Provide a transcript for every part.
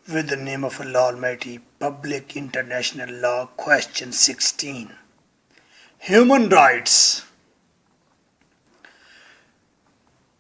With the name of Allah Almighty, Public International Law, Question 16. Human Rights.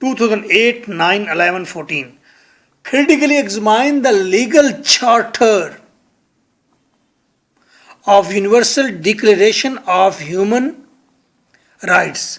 2008, 9, 11, 14 critically examine the legal charter of Universal Declaration of Human Rights।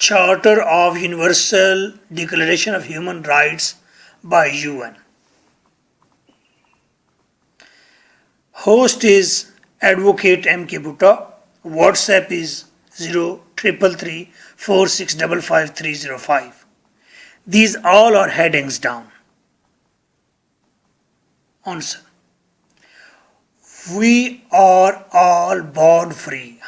Charter of Universal Declaration of Human Rights by UN. Host is Advocate M.K. Bhutta. WhatsApp is 033346555305. These all are headings down. Answer. We are all born free.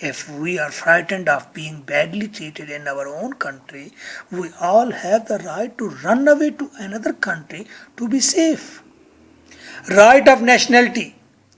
If we are frightened of being badly treated in our own country, we all have the right to run away to another country to be safe. Right of nationality,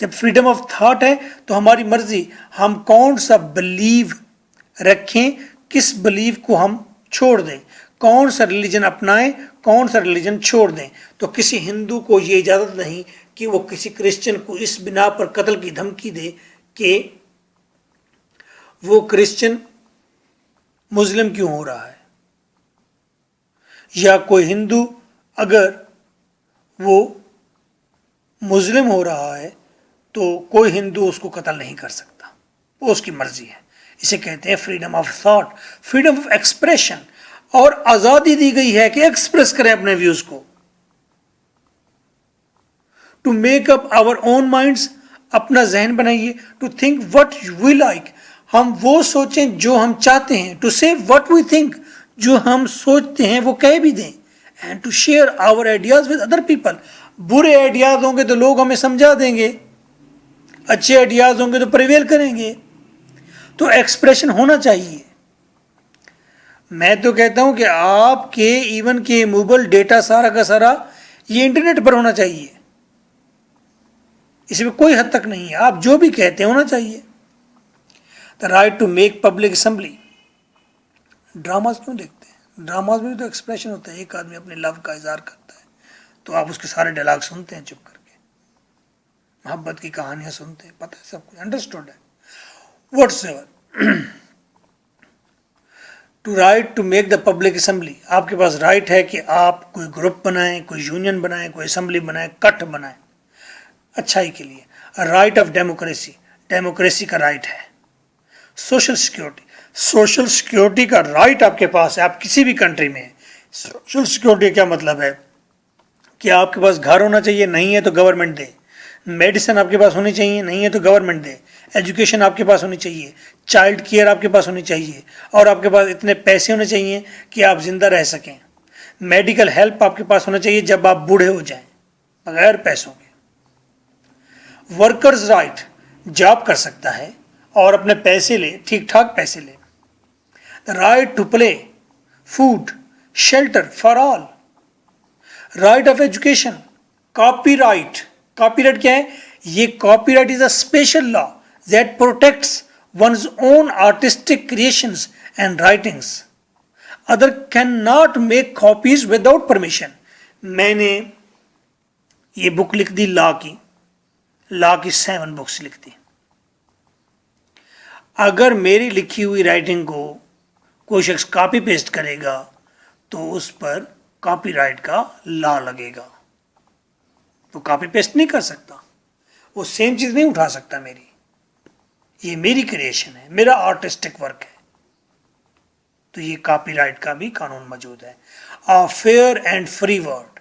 جب freedom of thought ہے تو ہماری مرضی ہم کون سا blue رکھیں، کس بلیو کو ہم چھوڑ دیں، کون سا ریلیجن اپنائیں، کون سا ریلیجن چھوڑ دیں. تو کسی ہندو کو یہ اجازت نہیں کہ وہ کسی کرسچن کو اس بنا پر قتل کی دھمکی دے کہ وہ کرسچن مسلم کیوں ہو رہا ہے، یا کوئی ہندو اگر وہ مسلم ہو رہا ہے تو کوئی ہندو اس کو قتل نہیں کر سکتا، وہ اس کی مرضی ہے. اسے کہتے ہیں freedom of thought, freedom of expression. اور آزادی دی گئی ہے کہ ایکسپریس کریں اپنے ویوز کو. To make up our own minds, اپنا ذہن بنائیے. To think what we like, ہم وہ سوچیں جو ہم چاہتے ہیں. ٹو سے وٹ وی تھنک، جو ہم سوچتے ہیں وہ کہہ بھی دیں. And to share our ideas with other people. برے آئیڈیاز ہوں گے تو لوگ ہمیں سمجھا دیں گے، اچھے آئیڈیاز ہوں گے تو پریویل کریں گے. تو ایکسپریشن ہونا چاہیے. میں تو کہتا ہوں کہ آپ کے ایون کے موبائل ڈیٹا سارا کا سارا یہ انٹرنیٹ پر ہونا چاہیے، اس میں کوئی حد تک نہیں ہے. آپ جو بھی کہتے ہیں ہونا چاہیے. The right to make public assembly. Dramas کیوں دیکھتے ہیں؟ ڈراماز میں بھی تو ایکسپریشن ہوتا ہے. ایک آدمی اپنے لو کا اظہار کرتا ہے تو آپ اس کے سارے ڈائلاگ سنتے ہیں چپ کر کے، محبت کی کہانیاں سنتے ہیں، پتہ ہے سب کچھ انڈرسٹوڈ ہے. Whatsoever. To right to make the public assembly. آپ کے پاس رائٹ ہے کہ آپ کوئی گروپ بنائیں، کوئی یونین بنائیں، کوئی اسمبلی بنائیں، کٹ بنائیں اچھائی کے لیے. رائٹ آف ڈیموکریسی، ڈیموکریسی کا رائٹ ہے. سوشل سیکیورٹی، سوشل سیکیورٹی کا رائٹ آپ کے پاس ہے. آپ کسی بھی کنٹری میں ہیں. سوشل سیکیورٹی کیا مطلب ہے کہ آپ کے پاس گھر ہونا چاہیے، نہیں ہے تو گورنمنٹ دے. میڈیسن آپ کے پاس ہونی چاہیے، نہیں ہے تو گورنمنٹ دے. ایجوکیشن آپ کے پاس ہونی چاہیے، چائلڈ کیئر آپ کے پاس ہونی چاہیے، اور آپ کے پاس اتنے پیسے ہونے چاہیے کہ آپ زندہ رہ سکیں. میڈیکل ہیلپ آپ کے پاس ہونا چاہیے جب آپ بوڑھے ہو جائیں بغیر پیسوں کے. ورکرز رائٹ، جاب کر سکتا ہے اور اپنے پیسے لے، ٹھیک ٹھاک پیسے لے. Right to play, food, shelter for all. Right of education. Copyright, copyright کیا ہے؟ یہ copyright is a special law that protects one's own artistic creations and writings. Other cannot make copies without permission. میں نے یہ بک لکھ دی لا کی 7 books لکھ دی. اگر میری لکھی ہوئی رائٹنگ کو کوئی شخص کاپی پیسٹ کرے گا تو اس پر کاپی رائٹ کا لا لگے گا. تو کاپی پیسٹ نہیں کر سکتا، وہ سیم چیز نہیں اٹھا سکتا میری. یہ میری کریشن ہے، میرا آرٹسٹک ورک ہے. تو یہ کاپی رائٹ کا بھی قانون موجود ہے. Fair and free world,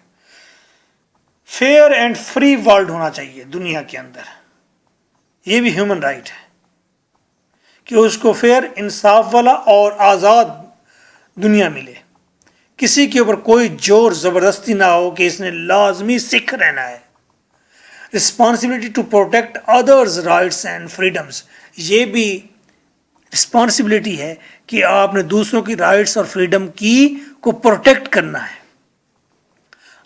fair and free world ہونا چاہیے دنیا کے اندر. یہ بھی ہیومن رائٹ ہے کہ اس کو فیئر، انصاف والا اور آزاد دنیا ملے. کسی کے اوپر کوئی زور زبردستی نہ ہو کہ اس نے لازمی سکھ رہنا ہے. Responsibility to protect others rights and freedoms. یہ بھی رسپانسبلٹی ہے کہ آپ نے دوسروں کی رائٹس اور فریڈم کو پروٹیکٹ کرنا ہے.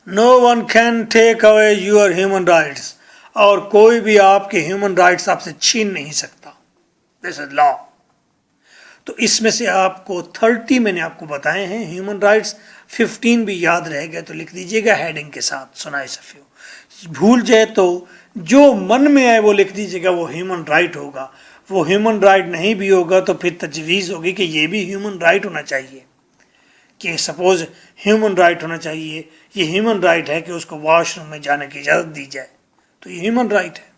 No one can take away your human rights. اور کوئی بھی آپ کے ہیومن رائٹس آپ سے چھین نہیں سکتا. دس از لا. تو اس میں سے آپ کو 30 میں نے آپ کو بتائے ہیں ہیومن رائٹس. 15 بھی یاد رہ گئے تو لکھ دیجئے گا ہیڈنگ کے ساتھ سنائے صفیو. بھول جائے تو جو من میں آئے وہ لکھ دیجئے گا، وہ ہیومن رائٹ ہوگا. وہ ہیومن رائٹ نہیں بھی ہوگا تو پھر تجویز ہوگی کہ یہ بھی ہیومن رائٹ ہونا چاہیے. کہ سپوز ہیومن رائٹ ہونا چاہیے، یہ ہیومن رائٹ ہے کہ اس کو واش روم میں جانے کی اجازت دی جائے، تو یہ ہیومن رائٹ ہے.